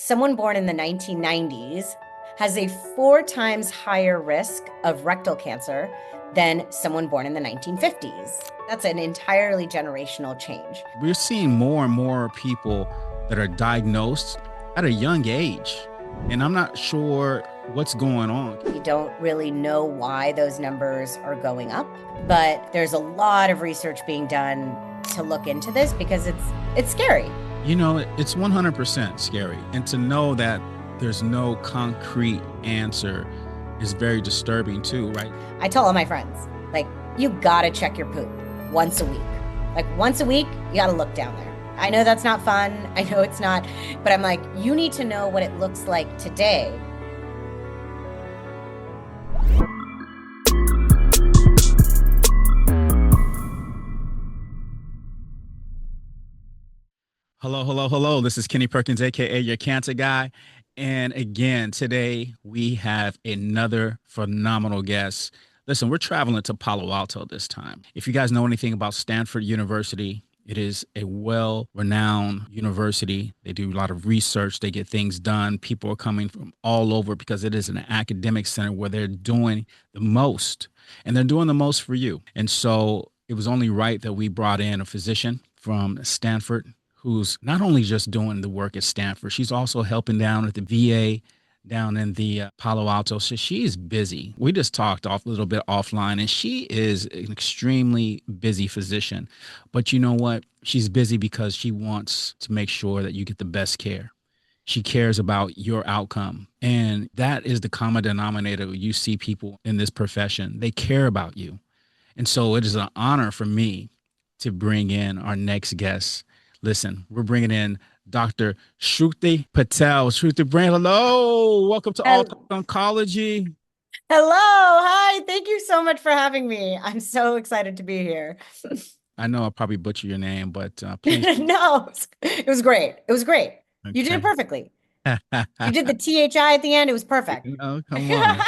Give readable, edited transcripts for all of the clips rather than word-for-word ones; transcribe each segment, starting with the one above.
someone born in the 1990s has a 4 times higher risk of rectal cancer than someone born in the 1950s. That's an entirely generational change. We're seeing more and more people that are diagnosed at a young age. And I'm not sure what's going on. We don't really know why those numbers are going up, but there's a lot of research being done to look into this because it's scary. You know, it's 100% scary. And to know that there's no concrete answer is very disturbing too, right? I tell all my friends, like, you gotta check your poop once a week. Like, once a week, you gotta look down there. I know that's not fun. I know it's not, but I'm like, you need to know what it looks like today. Hello, hello, hello. This is Kenny Perkins, aka your cancer guy. And again, today we have another phenomenal guest. Listen, we're traveling to Palo Alto this time. If you guys know anything about Stanford University, it is a well-renowned university. They do a lot of research. They get things done. People are coming from all over because it is an academic center where they're doing the most, and they're doing the most for you. And so it was only right that we brought in a physician from Stanford who's not only just doing the work at Stanford, she's also helping down at the VA down in the Palo Alto. So she's busy. We just talked off a little bit offline, and she is an extremely busy physician. But you know what? She's busy because she wants to make sure that you get the best care. She cares about your outcome. And that is the common denominator. You see people in this profession, they care about you. And so it is an honor for me to bring in our next guest. Listen, we're bringing in Dr. Shruti Patel. Shruti, Brand, hello. Welcome to All Talk Oncology. Hello. Hi. Thank you so much for having me. I'm so excited to be here. I know I'll probably butcher your name, but please. No, it was great. It was great. You did it Okay. perfectly. You did the THI at the end. It was perfect. No, come on.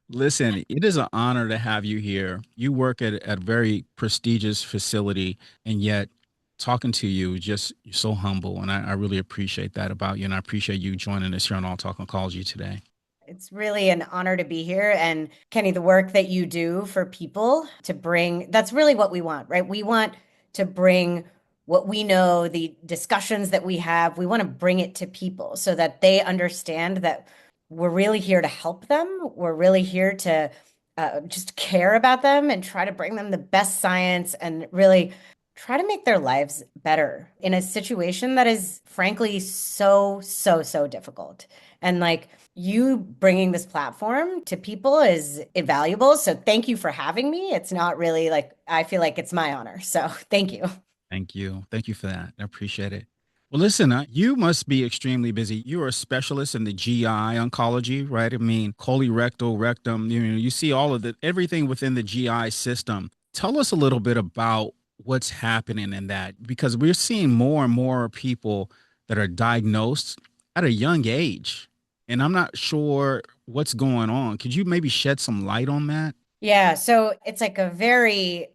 Listen, it is an honor to have you here. You work at a very prestigious facility, and yet talking to you, just you're so humble. And I really appreciate that about you. And I appreciate you joining us here on All Talk Oncology today. It's really an honor to be here. And Kenny, the work that you do for people to bring, that's really what we want, right? We want to bring what we know, the discussions that we have, we want to bring it to people so that they understand that we're really here to help them. We're really here to just care about them and try to bring them the best science and really try to make their lives better in a situation that is frankly so difficult. And like you bringing this platform to people is invaluable. So thank you for having me. It's not really like, I feel like it's my honor. So thank you. Thank you. Thank you for that. I appreciate it. Well, listen, you must be extremely busy. You are a specialist in the GI oncology, right? I mean, colorectal, rectum, you see all of the everything within the GI system. Tell us a little bit about what's happening in that, because we're seeing more and more people that are diagnosed at a young age. And I'm not sure what's going on. Could you maybe shed some light on that? Yeah, so it's like a very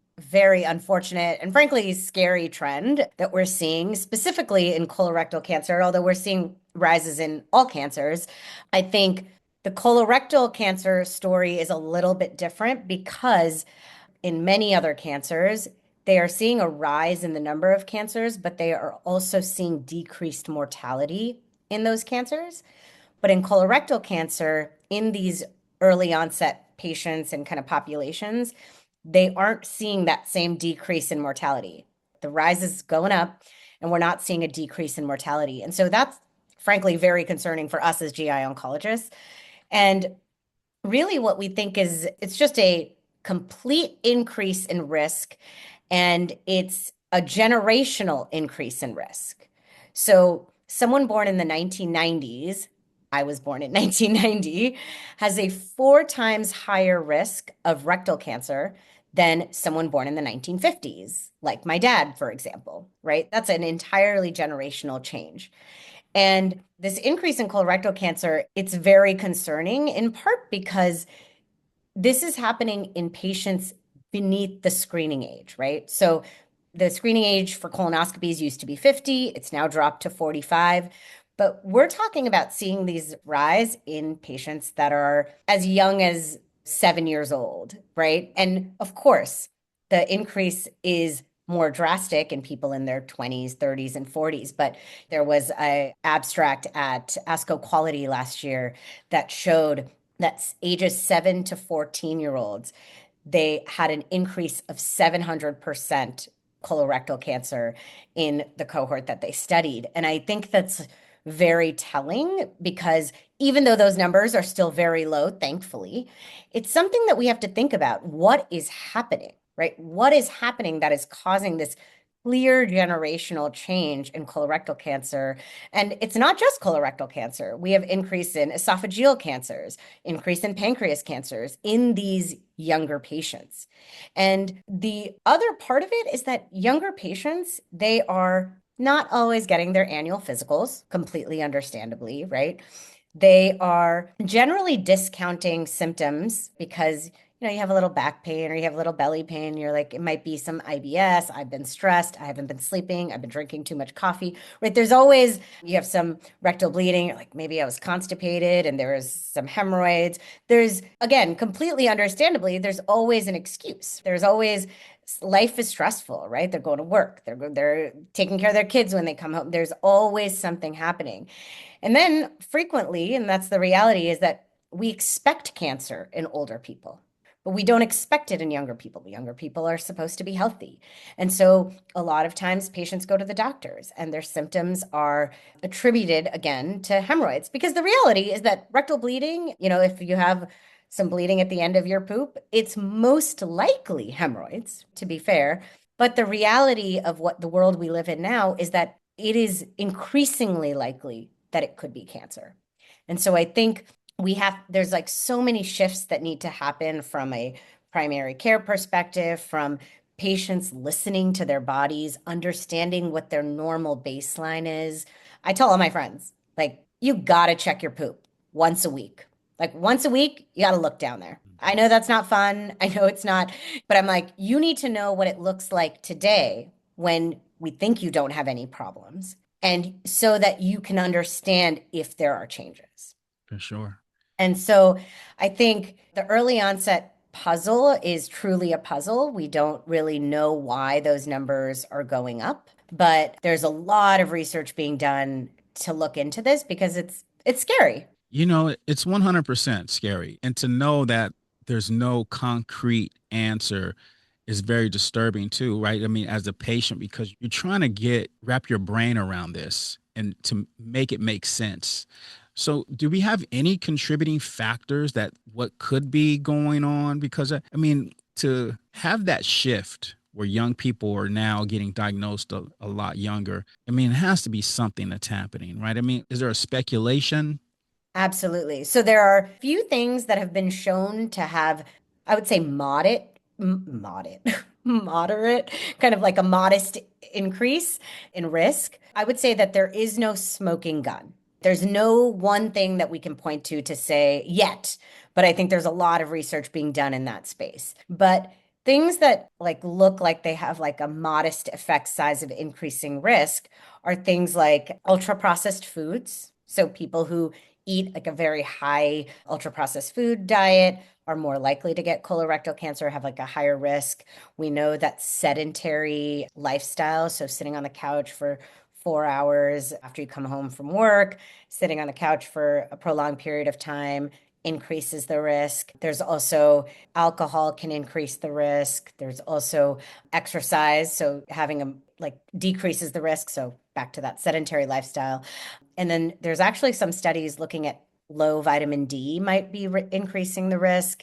unfortunate and frankly scary trend that we're seeing specifically in colorectal cancer, although we're seeing rises in all cancers. I think the colorectal cancer story is a little bit different because in many other cancers, they are seeing a rise in the number of cancers, but they are also seeing decreased mortality in those cancers. But in colorectal cancer, in these early onset patients and kind of populations, they aren't seeing that same decrease in mortality. The rise is going up, and we're not seeing a decrease in mortality. And so that's frankly very concerning for us as GI oncologists. And really, what we think is it's just a complete increase in risk, and it's a generational increase in risk. So, someone born in the 1990s, I was born in 1990, has a 4 times higher risk of rectal cancer than someone born in the 1950s, like my dad, for example, right? That's an entirely generational change. And this increase in colorectal cancer, it's very concerning in part because this is happening in patients beneath the screening age, right? So the screening age for colonoscopies used to be 50, it's now dropped to 45. But we're talking about seeing these rise in patients that are as young as 7 years old, right? And of course, the increase is more drastic in people in their 20s, 30s, and 40s. But there was an abstract at ASCO Quality last year that showed that ages 7 to 14-year-olds, they had an increase of 700% colorectal cancer in the cohort that they studied. And I think that's very telling because even though those numbers are still very low, thankfully, it's something that we have to think about. What is happening, right? What is happening that is causing this clear generational change in colorectal cancer? And it's not just colorectal cancer. We have increase in esophageal cancers, increase in pancreas cancers in these younger patients. And the other part of it is that younger patients, they are not always getting their annual physicals, completely understandably, right? They are generally discounting symptoms because you have a little back pain or you have a little belly pain. You're like, it might be some IBS. I've been stressed. I haven't been sleeping. I've been drinking too much coffee, right? There's always, you have some rectal bleeding. You're like, maybe I was constipated and there was some hemorrhoids. There's, again, completely understandably, there's always an excuse. There's always, life is stressful, right? They're going to work. They're taking care of their kids when they come home. There's always something happening. And then frequently, and that's the reality, is that we expect cancer in older people, but we don't expect it in younger people. Younger people are supposed to be healthy. And so a lot of times patients go to the doctors and their symptoms are attributed again to hemorrhoids because the reality is that rectal bleeding, if you have some bleeding at the end of your poop, it's most likely hemorrhoids, to be fair. But the reality of what the world we live in now is that it is increasingly likely that it could be cancer. And so I think there's like so many shifts that need to happen from a primary care perspective, from patients listening to their bodies, understanding what their normal baseline is. I tell all my friends, like, you got to check your poop once a week. Like, once a week, you got to look down there. I know that's not fun. I know it's not, but I'm like, you need to know what it looks like today when we think you don't have any problems, and so that you can understand if there are changes. For sure. And so I think the early onset puzzle is truly a puzzle. We don't really know why those numbers are going up, but there's a lot of research being done to look into this because it's scary. It's 100% scary. And to know that there's no concrete answer is very disturbing too, right? I mean, as a patient, because you're trying to wrap your brain around this and to make it make sense. So, do we have any contributing factors that what could be going on? Because, I mean, to have that shift where young people are now getting diagnosed a lot younger, I mean, it has to be something that's happening, right? I mean, is there a speculation? Absolutely. So there are a few things that have been shown to have, I would say, moderate, kind of like a modest increase in risk. I would say that there is no smoking gun. There's no one thing that we can point to say yet, but I think there's a lot of research being done in that space. But things that like look like they have like a modest effect size of increasing risk are things like ultra processed foods. So people who eat like a very high ultra processed food diet are more likely to get colorectal cancer, have like a higher risk. We know that sedentary lifestyle, so sitting on the couch for 4 hours after you come home from work, sitting on the couch for a prolonged period of time increases the risk. There's also alcohol can increase the risk. There's also exercise, so having a like decreases the risk. So back to that sedentary lifestyle. And then there's actually some studies looking at low vitamin D might be increasing the risk.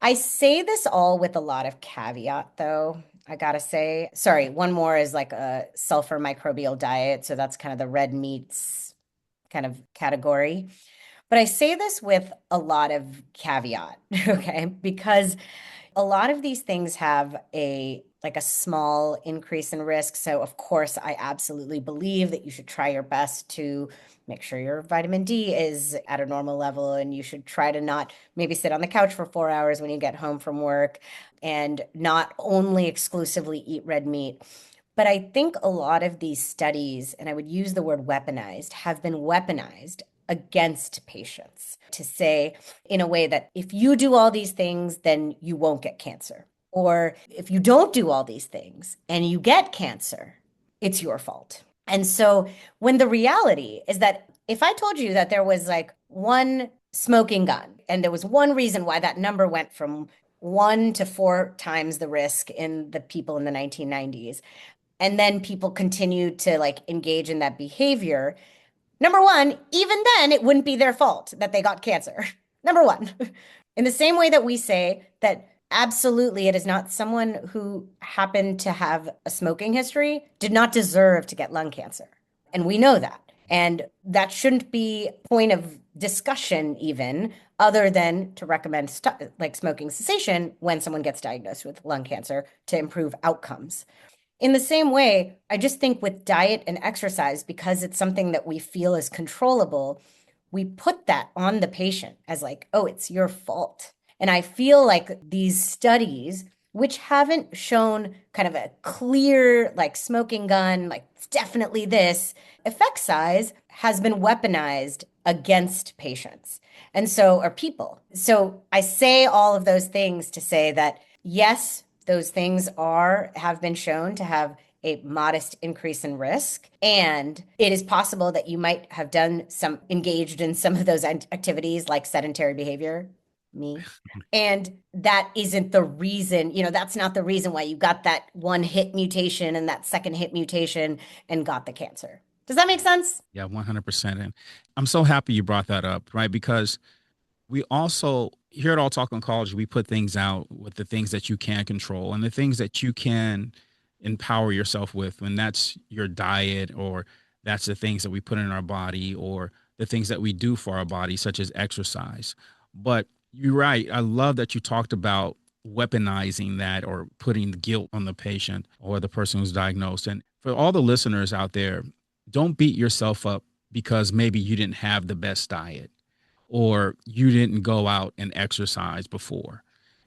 I say this all with a lot of caveat, though. I gotta say, sorry, one more is like a sulfur microbial diet. So that's kind of the red meats kind of category. But I say this with a lot of caveat, okay? Because a lot of these things have a small increase in risk. So of course, I absolutely believe that you should try your best to make sure your vitamin D is at a normal level, and you should try to not maybe sit on the couch for 4 hours when you get home from work and not only exclusively eat red meat. But I think a lot of these studies, and I would use the word weaponized, have been weaponized against patients to say in a way that if you do all these things, then you won't get cancer. Or if you don't do all these things and you get cancer, it's your fault. And so when the reality is that if I told you that there was like one smoking gun and there was one reason why that number went from 1 to 4 times the risk in the people in the 1990s, and then people continued to like engage in that behavior, number one, even then, it wouldn't be their fault that they got cancer. Number one. In the same way that we say that absolutely it is not someone who happened to have a smoking history did not deserve to get lung cancer. And we know that. And that shouldn't be a point of discussion even other than to recommend like smoking cessation when someone gets diagnosed with lung cancer to improve outcomes. In the same way, I just think with diet and exercise, because it's something that we feel is controllable, we put that on the patient as like, oh, it's your fault. And I feel like these studies, which haven't shown kind of a clear, like smoking gun, like it's definitely this effect size, has been weaponized against patients. And so are people. So I say all of those things to say that, yes, those things have been shown to have a modest increase in risk. And it is possible that you might have engaged in some of those activities like sedentary behavior, me. And that isn't the reason, that's not the reason why you got that one hit mutation and that second hit mutation and got the cancer. Does that make sense? Yeah, 100%. And I'm so happy you brought that up, right? Because we also here at All Talk Oncology, we put things out with the things that you can control and the things that you can empower yourself with. And that's your diet, or that's the things that we put in our body, or the things that we do for our body, such as exercise. But you're right. I love that you talked about weaponizing that or putting the guilt on the patient or the person who's diagnosed. And for all the listeners out there, don't beat yourself up because maybe you didn't have the best diet or you didn't go out and exercise before.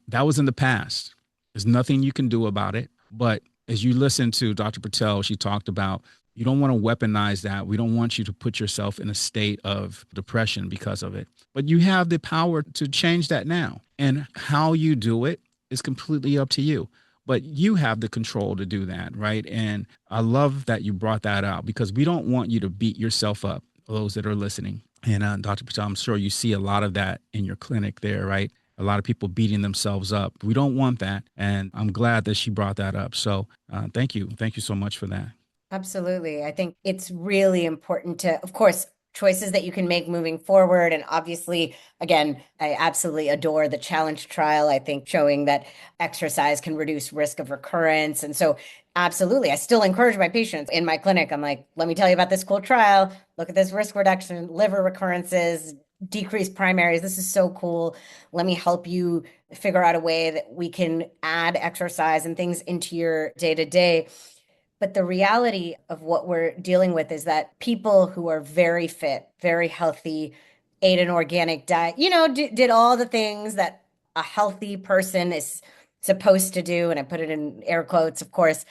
That was in the past. There's nothing you can do about it. But as you listen to Dr. Patel, she talked about you don't want to weaponize that. We don't want you to put yourself in a state of depression because of it. But you have the power to change that now. And how you do it is completely up to you. But you have the control to do that, right? And I love that you brought that out because we don't want you to beat yourself up, those that are listening. And Dr. Patel, I'm sure you see a lot of that in your clinic there, right? A lot of people beating themselves up. We don't want that. And I'm glad that she brought that up. So thank you. Thank you so much for that. Absolutely. I think it's really important to, of course, choices that you can make moving forward. And obviously, again, I absolutely adore the challenge trial. I think showing that exercise can reduce risk of recurrence. And so, absolutely, I still encourage my patients in my clinic. I'm like, let me tell you about this cool trial. Look at this risk reduction, liver recurrences, decreased primaries. This is so cool. Let me help you figure out a way that we can add exercise and things into your day to day. But the reality of what we're dealing with is that people who are very fit, very healthy, ate an organic diet, did all the things that a healthy person is supposed to do. And I put it in air quotes, of course,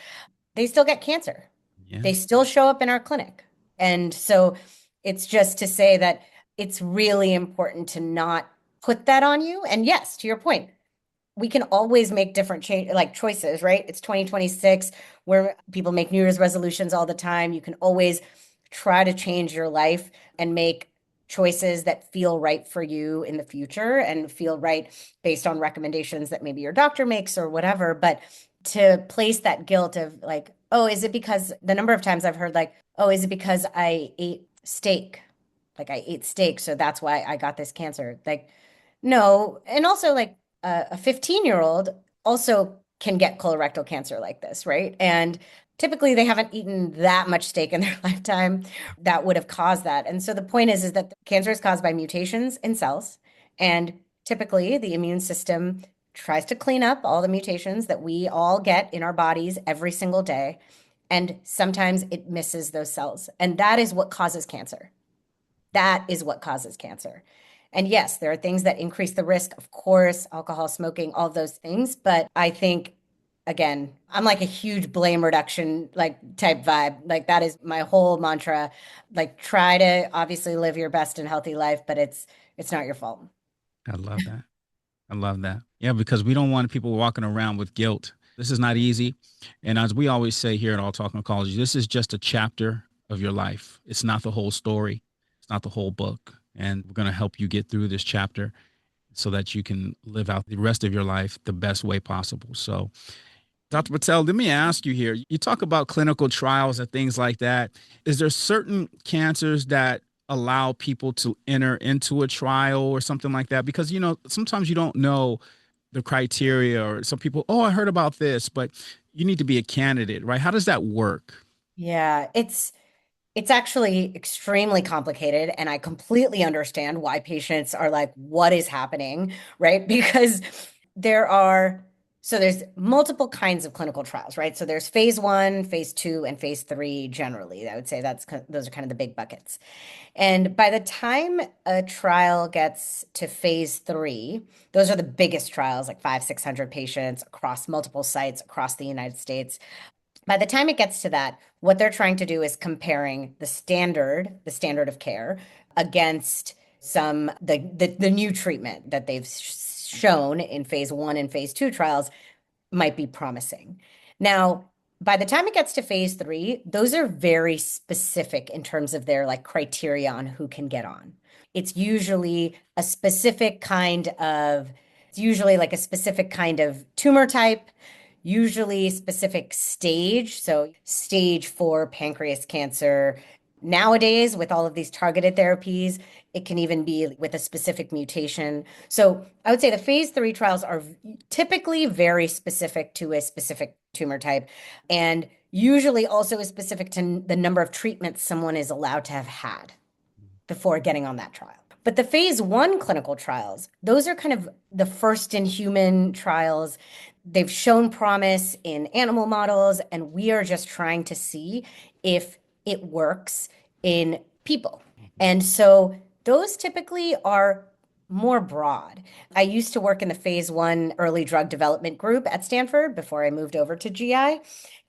they still get cancer. Yeah. They still show up in our clinic. And so it's just to say that it's really important to not put that on you. And yes, to your point, we can always make different choices, right? It's 2026 where people make New Year's resolutions all the time. You can always try to change your life and make choices that feel right for you in the future and feel right based on recommendations that maybe your doctor makes or whatever. But to place that guilt of like, oh, is it because the number of times I've heard like, oh, is it because I ate steak? Like I ate steak, so that's why I got this cancer. Like, no. And also like a 15-year-old also can get colorectal cancer like this, right? And typically they haven't eaten that much steak in their lifetime that would have caused that. And so the point is that cancer is caused by mutations in cells. And typically the immune system tries to clean up all the mutations that we all get in our bodies every single day. And sometimes it misses those cells. And that is what causes cancer. That is what causes cancer. And yes, there are things that increase the risk, of course, alcohol, smoking, all those things. But I think again, I'm like a huge blame reduction like type vibe. Like that is my whole mantra. Like try to obviously live your best and healthy life, but it's not your fault. I love that. I love that. Yeah, because we don't want people walking around with guilt. This is not easy. And as we always say here at All Talk Oncology, this is just a chapter of your life. It's not the whole story. It's not the whole book. And we're going to help you get through this chapter so that you can live out the rest of your life the best way possible. So, Dr. Patel, let me ask you here. You talk about clinical trials and things like that. Is there certain cancers that allow people to enter into a trial or something like that? Because, sometimes you don't know the criteria, or some people, oh, I heard about this, but you need to be a candidate, right? How does that work? Yeah, it's actually extremely complicated, and I completely understand why patients are like, what is happening, right? Because there are, so there's multiple kinds of clinical trials, right? So there's phase one, phase two, and phase three generally. I would say those are kind of the big buckets. And by the time a trial gets to phase three, those are the biggest trials, like 600 patients across multiple sites across the United States. By the time it gets to that, what they're trying to do is comparing the standard of care against the new treatment that they've shown in phase one and phase two trials might be promising. Now, by the time it gets to phase three, those are very specific in terms of their like criteria on who can get on. It's usually a specific kind of, it's usually like a specific kind of tumor type, usually specific stage. So, stage four pancreas cancer. Nowadays, with all of these targeted therapies, it can even be with a specific mutation. So, I would say the phase three trials are typically very specific to a specific tumor type and usually also is specific to the number of treatments someone is allowed to have had before getting on that trial. But the phase one clinical trials, those are kind of the first in human trials. They've shown promise in animal models, and we are just trying to see if it works in people. And so those typically are more broad. I used to work in the phase one early drug development group at Stanford before I moved over to GI.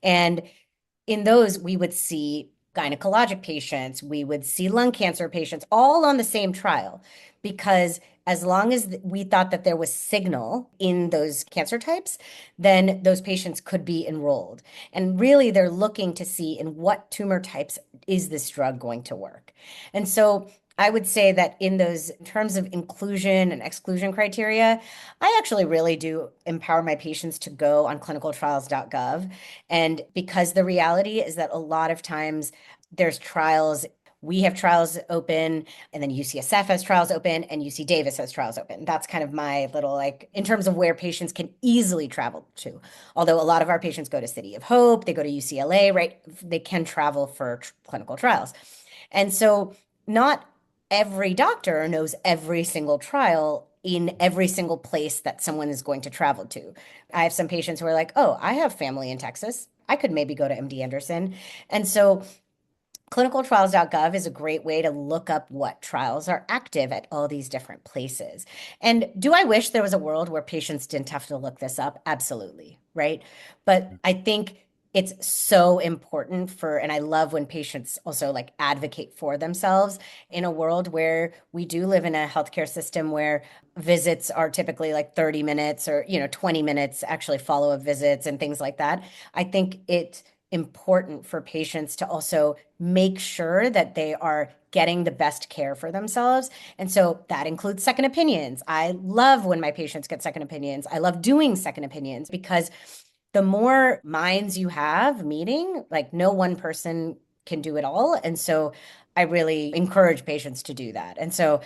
And in those, we would see gynecologic patients, we would see lung cancer patients, all on the same trial, because as long as we thought that there was signal in those cancer types, then those patients could be enrolled. And really, they're looking to see in what tumor types is this drug going to work. And so I would say that in those in terms of inclusion and exclusion criteria, I actually really do empower my patients to go on clinicaltrials.gov. And because the reality is that a lot of times there's trials, we have trials open, and then UCSF has trials open, and UC Davis has trials open. That's kind of my little like in terms of where patients can easily travel to. Although a lot of our patients go to City of Hope, they go to UCLA, right? They can travel for clinical trials. And so not every doctor knows every single trial in every single place that someone is going to travel to. I have some patients who are like, oh, I have family in Texas. I could maybe go to MD Anderson. And so clinicaltrials.gov is a great way to look up what trials are active at all these different places. And do I wish there was a world where patients didn't have to look this up? Absolutely, right? But I think it's so important for, and I love when patients also like advocate for themselves in a world where we do live in a healthcare system where visits are typically like 30 minutes or, 20 minutes actually follow-up visits and things like that. I think it's important for patients to also make sure that they are getting the best care for themselves. And so that includes second opinions. I love when my patients get second opinions. I love doing second opinions because the more minds you have meeting, like no one person can do it all. And so I really encourage patients to do that. And so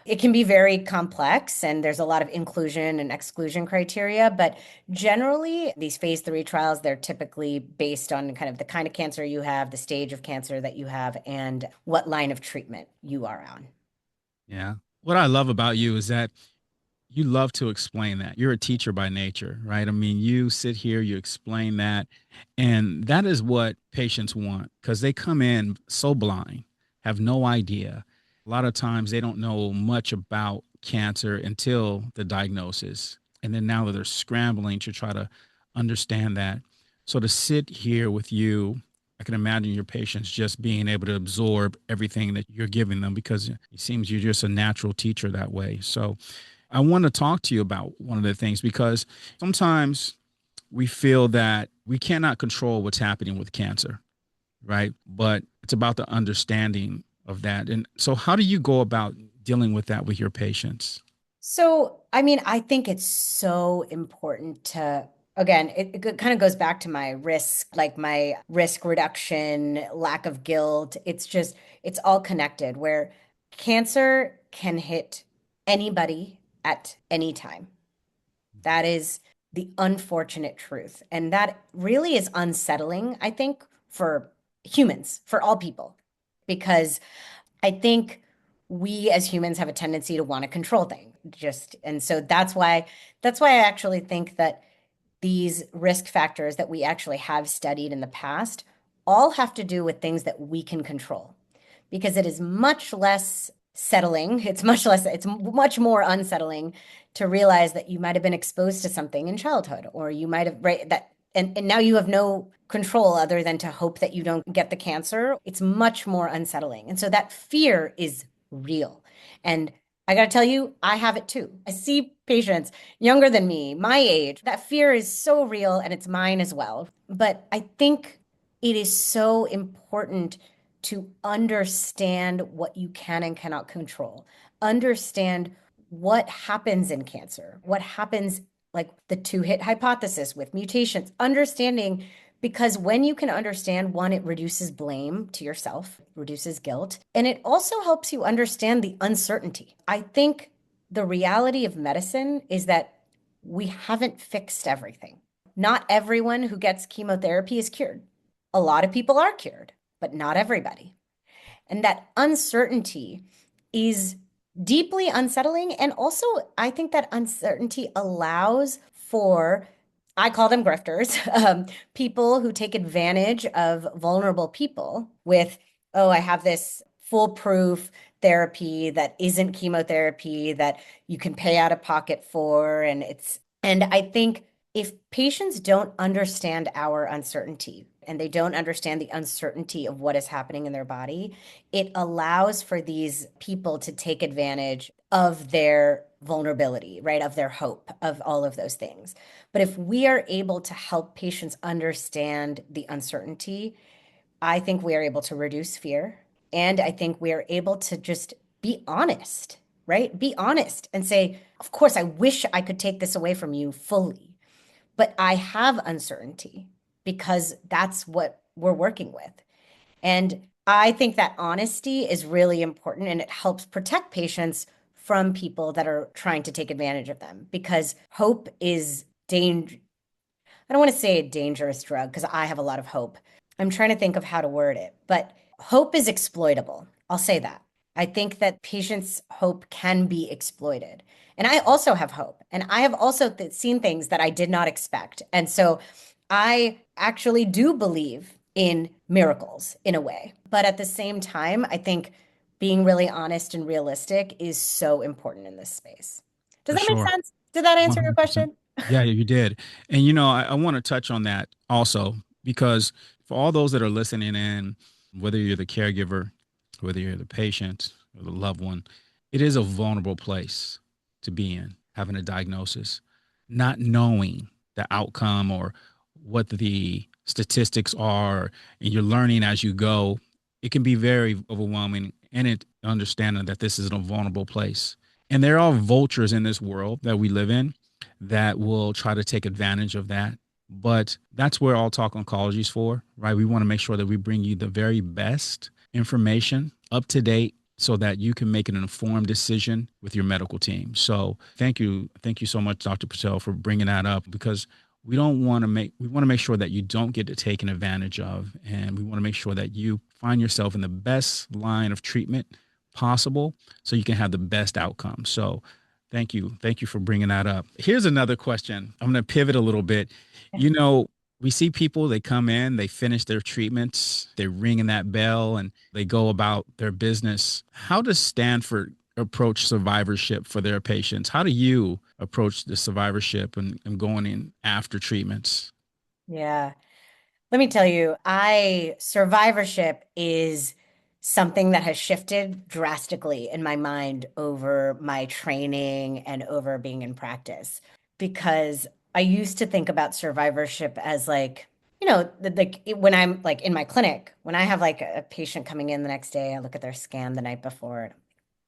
it can be very complex and there's a lot of inclusion and exclusion criteria, but generally these phase three trials, they're typically based on kind of the kind of cancer you have, the stage of cancer that you have, and what line of treatment you are on. Yeah. What I love about you is that you love to explain that. You're a teacher by nature, right? I mean, you sit here, you explain that, and that is what patients want because they come in so blind, have no idea. A lot of times they don't know much about cancer until the diagnosis. And then now that they're scrambling to try to understand that. So to sit here with you, I can imagine your patients just being able to absorb everything that you're giving them because it seems you're just a natural teacher that way. So I want to talk to you about one of the things because sometimes we feel that we cannot control what's happening with cancer, right? But it's about the understanding of that. And so, how do you go about dealing with that with your patients? So, I mean, I think it's so important to, again, it kind of goes back to my risk, like my risk reduction, lack of guilt. It's just, it's all connected where cancer can hit anybody at any time. That is the unfortunate truth. And that really is unsettling, I think, for humans, for all people, because I think we as humans have a tendency to want to control things. Just and so that's why I actually think that these risk factors that we actually have studied in the past all have to do with things that we can control because it is much less settling. It's much more unsettling to realize that you might have been exposed to something in childhood or you might have, right, that, and now you have no control other than to hope that you don't get the cancer. It's much more unsettling. And so that fear is real. And I got to tell you, I have it too. I see patients younger than me, my age. That fear is so real and it's mine as well. But I think it is so important to understand what you can and cannot control. Understand what happens in cancer, what happens like the two-hit hypothesis with mutations, understanding because when you can understand one, it reduces blame to yourself, reduces guilt, and it also helps you understand the uncertainty. I think the reality of medicine is that we haven't fixed everything. Not everyone who gets chemotherapy is cured. A lot of people are cured, but not everybody. And that uncertainty is deeply unsettling. And also, I think that uncertainty allows for, I call them grifters, people who take advantage of vulnerable people with, oh, I have this foolproof therapy that isn't chemotherapy that you can pay out of pocket for. And I think if patients don't understand our uncertainty and they don't understand the uncertainty of what is happening in their body, it allows for these people to take advantage of their vulnerability, right? Of their hope, of all of those things. But if we are able to help patients understand the uncertainty, I think we are able to reduce fear. And I think we are able to just be honest, right? Be honest and say, of course, I wish I could take this away from you fully, but I have uncertainty because that's what we're working with. And I think that honesty is really important and it helps protect patients from people that are trying to take advantage of them because hope is danger. I don't want to say a dangerous drug because I have a lot of hope. I'm trying to think of how to word it, but hope is exploitable. I'll say that. I think that patients' hope can be exploited. And I also have hope. And I have also seen things that I did not expect. And so I actually do believe in miracles in a way. But at the same time, I think being really honest and realistic is so important in this space. Does For that make sure. sense? Did that answer your 100%. question? Yeah, you did. And, I want to touch on that also because for all those that are listening in, whether you're the caregiver, whether you're the patient or the loved one, it is a vulnerable place to be in, having a diagnosis, not knowing the outcome or what the statistics are, and you're learning as you go. It can be very overwhelming and it understanding that this is a vulnerable place. And there are vultures in this world that we live in that will try to take advantage of that. But that's where All Talk Oncology is for, right? We want to make sure that we bring you the very best information up to date so that you can make an informed decision with your medical team. So thank you. Thank you so much, Dr. Patel, for bringing that up because we want to make sure that you don't get taken advantage of. And we want to make sure that you find yourself in the best line of treatment possible so you can have the best outcome. So thank you. Thank you for bringing that up. Here's another question. I'm going to pivot a little bit. You know, we see people, they come in, they finish their treatments, they're ringing that bell and they go about their business. How does Stanford approach survivorship for their patients? How do you approach the survivorship and going in after treatments? Yeah. Let me tell you, I survivorship is something that has shifted drastically in my mind over my training and over being in practice. Because I used to think about survivorship as like, when I'm like in my clinic, when I have like a patient coming in the next day, I look at their scan the night before,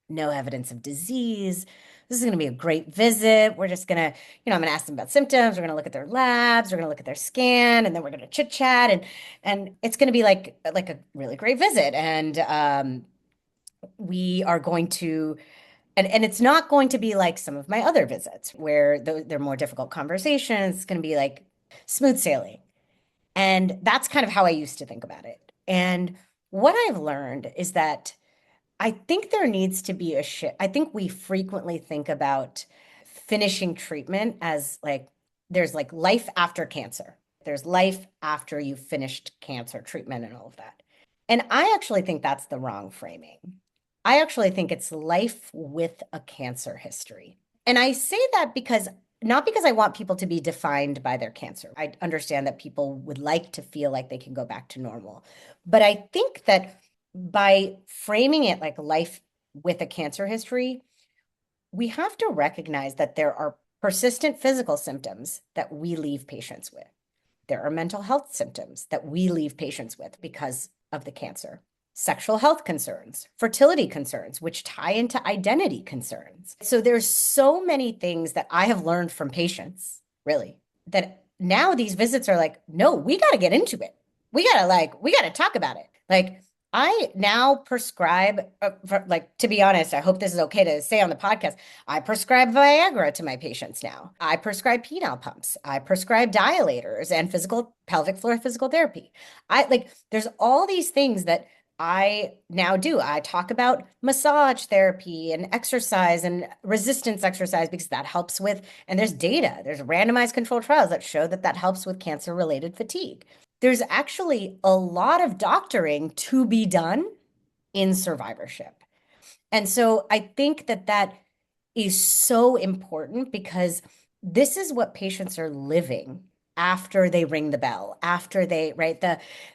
no evidence of disease. This is going to be a great visit. We're just going to, I'm going to ask them about symptoms. We're going to look at their labs. We're going to look at their scan, and then we're going to chit chat, and it's going to be like a really great visit. And we are going to, and it's not going to be like some of my other visits where they're more difficult conversations. It's going to be like smooth sailing. And that's kind of how I used to think about it. And what I've learned is that I think there needs to be a shift. I think we frequently think about finishing treatment as like there's like life after cancer. There's life after you've finished cancer treatment and all of that. And I actually think that's the wrong framing. I actually think it's life with a cancer history. And I say that because not because I want people to be defined by their cancer. I understand that people would like to feel like they can go back to normal. But I think that by framing it like life with a cancer history, we have to recognize that there are persistent physical symptoms that we leave patients with. There are mental health symptoms that we leave patients with because of the cancer. Sexual health concerns, fertility concerns, which tie into identity concerns. So there's so many things that I have learned from patients, really, that now these visits are like, no, we got to get into it. We got to talk about it. Like, I now prescribe, to be honest, I hope this is okay to say on the podcast. I prescribe Viagra to my patients now. I prescribe penile pumps. I prescribe dilators and pelvic floor physical therapy. There's all these things that I now do. I talk about massage therapy and exercise and resistance exercise because that helps with, and there's data, there's randomized controlled trials that show that that helps with cancer-related fatigue. There's actually a lot of doctoring to be done in survivorship. And so I think that that is so important because this is what patients are living after they ring the bell, after they, right,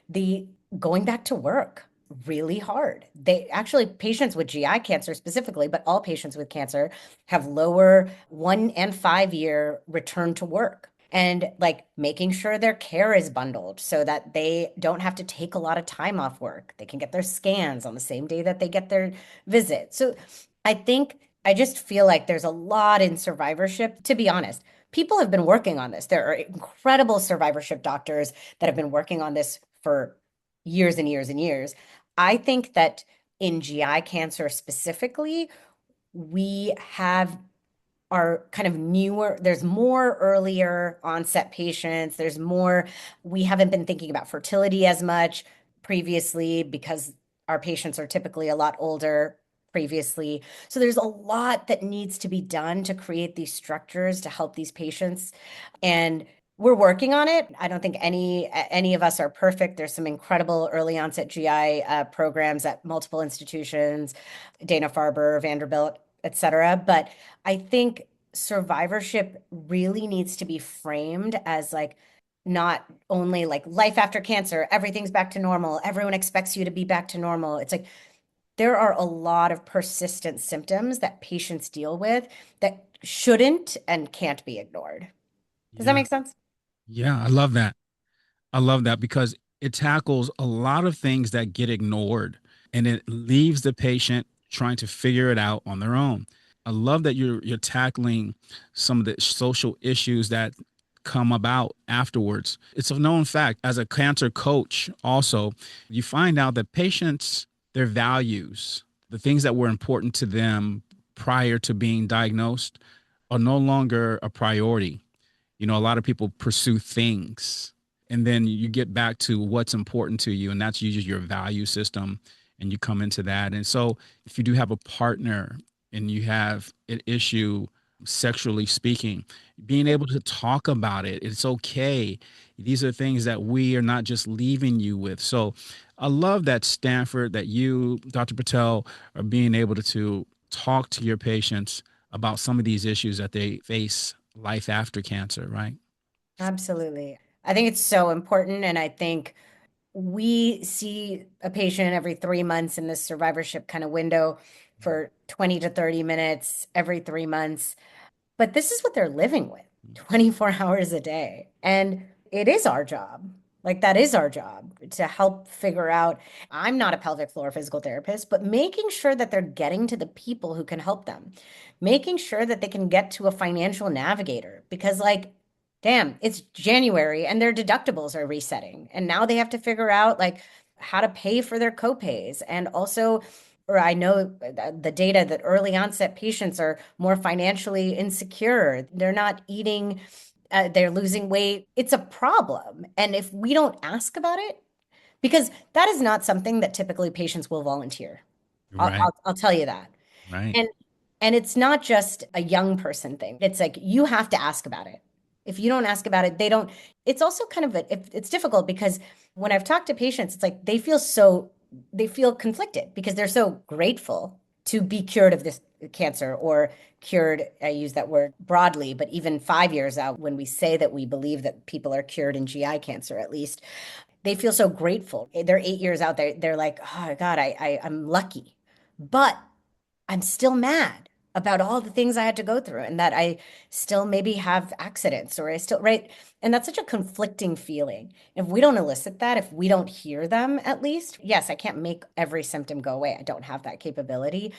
the going back to work really hard. They actually, patients with GI cancer specifically, but all patients with cancer have lower 1 and 5 year return to work. And like making sure their care is bundled so that they don't have to take a lot of time off work. They can get their scans on the same day that they get their visit. So I just feel like there's a lot in survivorship. To be honest, people have been working on this. There are incredible survivorship doctors that have been working on this for years and years and years. I think that in GI cancer specifically, we have are kind of newer. There's more earlier onset patients. We haven't been thinking about fertility as much previously because our patients are typically a lot older previously. So there's a lot that needs to be done to create these structures to help these patients. And we're working on it. I don't think any of us are perfect. There's some incredible early onset GI programs at multiple institutions, Dana-Farber, Vanderbilt, et cetera. But I think survivorship really needs to be framed as like not only like life after cancer, everything's back to normal, everyone expects you to be back to normal. It's like there are a lot of persistent symptoms that patients deal with that shouldn't and can't be ignored. Does that Yeah. make sense? Yeah. I love that. I love that because it tackles a lot of things that get ignored and it leaves the patient trying to figure it out on their own. I love that you're tackling some of the social issues that come about afterwards. It's a known fact as a cancer coach also, you find out that patients, their values, the things that were important to them prior to being diagnosed are no longer a priority. You know, a lot of people pursue things and then you get back to what's important to you, and that's usually your value system, and you come into that. And so, if you do have a partner and you have an issue, sexually speaking, being able to talk about it, it's okay. These are things that we are not just leaving you with. So, I love that Stanford, that you, Dr. Patel, are being able to talk to your patients about some of these issues that they face life after cancer, right? Absolutely. I think it's so important. And I think we see a patient every 3 months in this survivorship kind of window for 20 to 30 minutes every 3 months. But this is what they're living with 24 hours a day. And it is our job. Like, that is our job to help figure out. I'm not a pelvic floor physical therapist, but making sure that they're getting to the people who can help them, making sure that they can get to a financial navigator because, like, damn, it's January and their deductibles are resetting. And now they have to figure out, like, how to pay for their copays. And also, or I know the data that early onset patients are more financially insecure. They're not eating, they're losing weight. It's a problem. And if we don't ask about it, because that is not something that typically patients will volunteer. Right, I'll tell you that. right. And and it's not just a young person thing. It's like you have to ask about it. If you don't ask about it, they don't. It's also kind of it's difficult because when I've talked to patients, it's like they feel conflicted because they're so grateful to be cured of this cancer or cured. I use that word broadly, but even 5 years out, when we say that we believe that people are cured in GI cancer, at least, they feel so grateful. They're 8 years out there. They're like, oh God, I'm lucky. But I'm still mad about all the things I had to go through and that I still maybe have accidents or I still, right? And that's such a conflicting feeling. If we don't elicit that, if we don't hear them at least, yes, I can't make every symptom go away. I don't have that capability,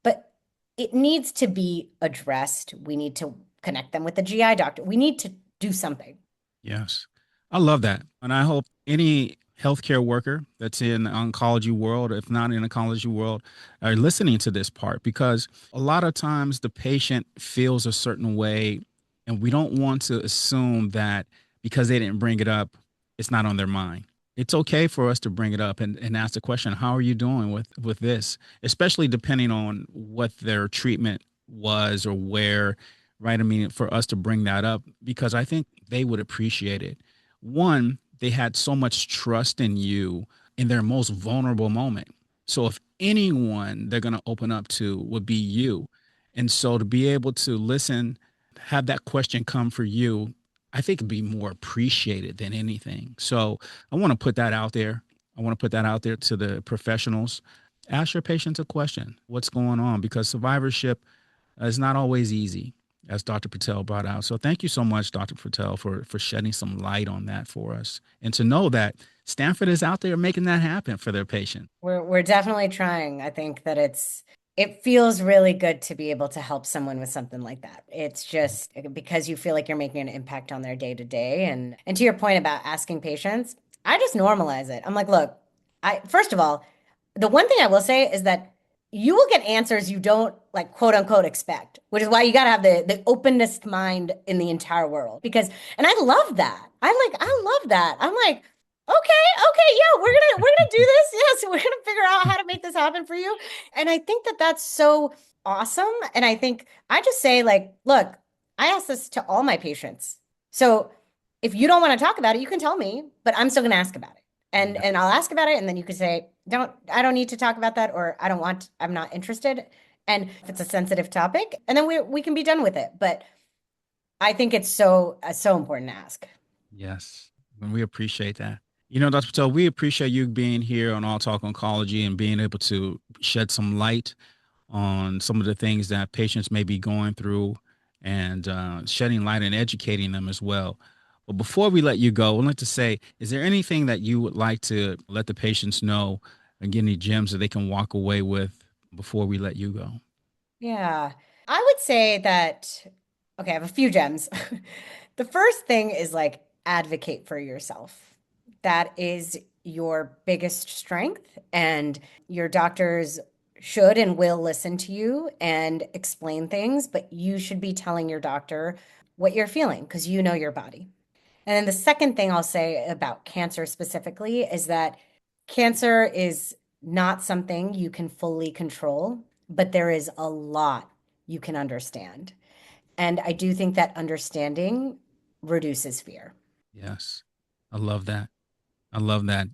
but it needs to be addressed. We need to connect them with the GI doctor. We need to do something. Yes. I love that. And I hope any healthcare worker that's in the oncology world, if not in the oncology world, are listening to this part because a lot of times the patient feels a certain way, and we don't want to assume that because they didn't bring it up, it's not on their mind. It's okay for us to bring it up and ask the question, how are you doing with this? Especially depending on what their treatment was or where, right? I mean, for us to bring that up because I think they would appreciate it. One, they had so much trust in you in their most vulnerable moment. So if anyone they're going to open up to would be you. And so to be able to listen, have that question come for you, I think it'd be more appreciated than anything. So I want to put that out there. I want to put that out there to the professionals. Ask your patients a question. What's going on? Because survivorship is not always easy, as Dr. Patel brought out. So thank you so much, Dr. Patel, for shedding some light on that for us. And to know that Stanford is out there making that happen for their patient. We're definitely trying. I think that it feels really good to be able to help someone with something like that. It's just because you feel like you're making an impact on their day to day. And to your point about asking patients, I just normalize it. I'm like, look, I first of all, the one thing I will say is that you will get answers you don't like quote unquote expect, which is why you got to have the openest mind in the entire world. Because and I love that. I love that. I'm like, okay, yeah, we're gonna do this. Yes, we're gonna figure out how to make this happen for you. And I think that that's so awesome. And I think I just say like, look, I ask this to all my patients. So if you don't want to talk about it, you can tell me, but I'm still gonna ask about it. Yeah. And I'll ask about it, and then you could say, I don't need to talk about that, or I'm not interested. And if it's a sensitive topic, and then we can be done with it. But I think it's so important to ask. Yes. And we appreciate that. You know, Dr. Patel, we appreciate you being here on All Talk Oncology and being able to shed some light on some of the things that patients may be going through and shedding light and educating them as well. But before we let you go, I'd like to say, is there anything that you would like to let the patients know and get any gems that they can walk away with before we let you go? Yeah. I would say that, okay, I have a few gems. The first thing is like advocate for yourself. That is your biggest strength, and your doctors should and will listen to you and explain things, but you should be telling your doctor what you're feeling because you know your body. And then the second thing I'll say about cancer specifically is that cancer is not something you can fully control, but there is a lot you can understand. And I do think that understanding reduces fear. Yes. I love that. I love that.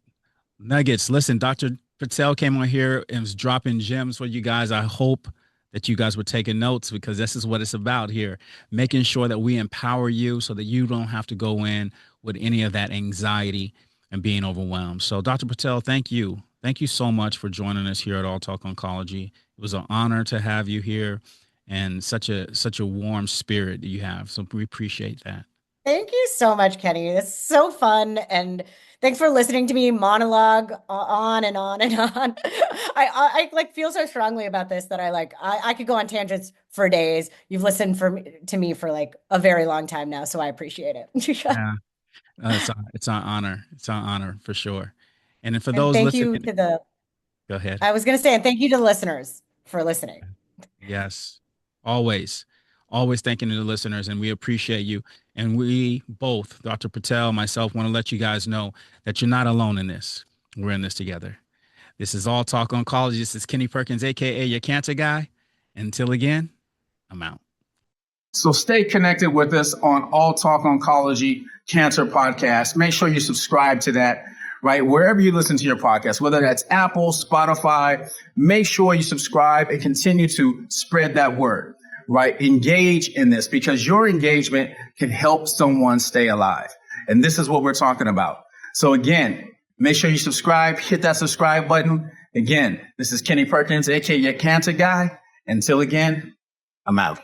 Nuggets. Listen, Dr. Patel came on here and was dropping gems for you guys. I hope that you guys were taking notes, because this is what it's about here, making sure that we empower you so that you don't have to go in with any of that anxiety and being overwhelmed. So Dr. Patel, thank you. Thank you so much for joining us here at All Talk Oncology. It was an honor to have you here, and such a warm spirit that you have. So we appreciate that. Thank you so much, Kenny. It's so fun. And thanks for listening to me monologue on and on and on. I like feel so strongly about this that I could go on tangents for days. You've listened to me for like a very long time now, so I appreciate it. Yeah, it's our honor. It's our honor for sure. And then for And those thank you listening, to the, go ahead. I was going to say, and thank you to the listeners for listening. Yes, always, always thanking the listeners, and we appreciate you. And we both, Dr. Patel, myself, want to let you guys know that you're not alone in this. We're in this together. This is All Talk Oncology. This is Kenny Perkins, aka your cancer guy. Until again, I'm out. So stay connected with us on All Talk Oncology Cancer Podcast. Make sure you subscribe to that, right? Wherever you listen to your podcast, whether that's Apple, Spotify, make sure you subscribe and continue to spread that word, right? Engage in this, because your engagement can help someone stay alive. And this is what we're talking about. So again, make sure you subscribe, hit that subscribe button. Again, this is Kenny Perkins, aka your cancer guy. Until again, I'm out.